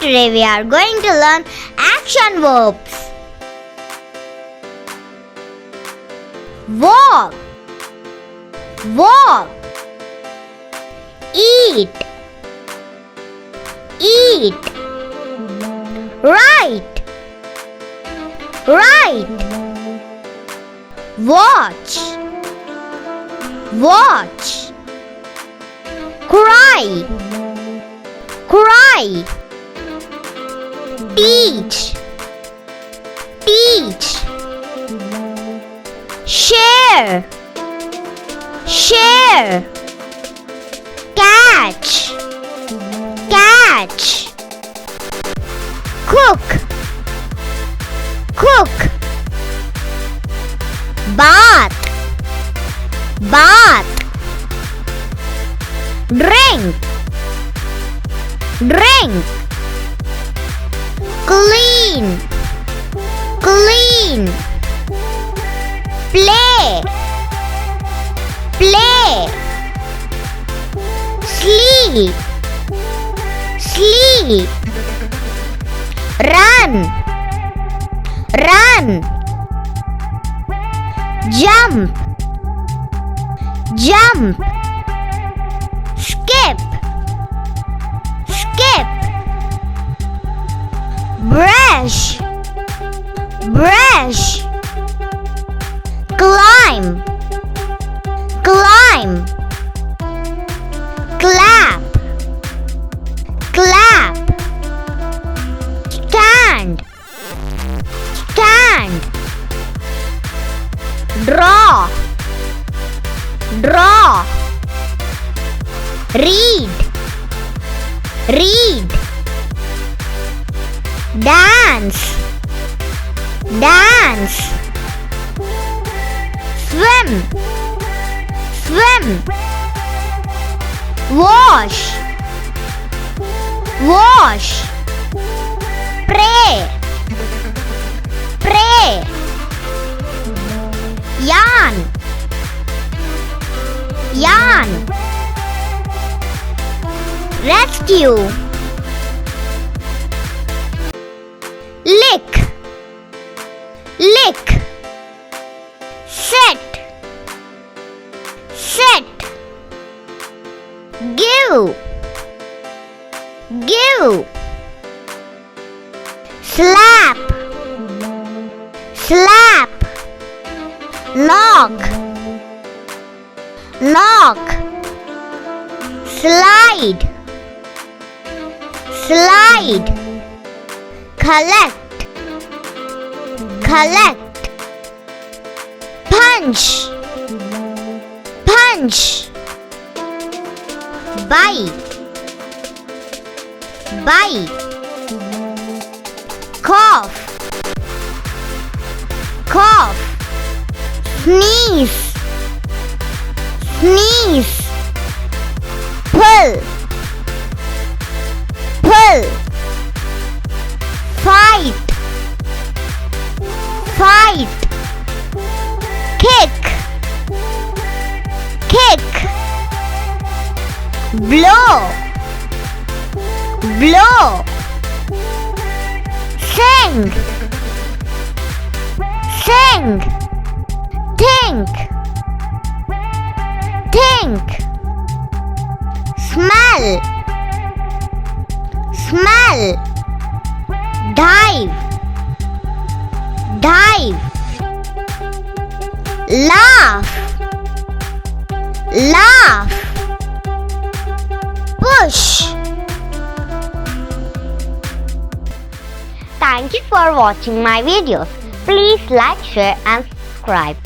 today we are going to learn action verbs. Walk, walk. Eat, eat. Write, write. Watch, watch. Cry, cry. Teach, teach. Share, share. Catch, catch. Cook, cook. Bath, bath. Drink, drink. Clean, clean. Play, play. Sleep, sleep. Run, run. Jump, jump. Skip, skip. Brush, brush. Climb, climb. Clap, clap. Stand, stand. Draw, draw. Read, read. Dance, dance. Swim, swim. Wash, wash. Pray, pray. Yarn, yarn. Rescue, lick, lick. Set, set. Give, give. Slap, slap. Knock, knock. Slide, slide. Collect, collect. Punch, punch. Bite, bite. Cough, cough. Sneeze, sneeze. Pull, pull. Fight, fight. Kick, kick. Blow, blow. Sing, sing. Think, think. Smell, smell. Dive, dive. Laugh, laugh. Push. Thank you for watching my videos. Please like, share and subscribe.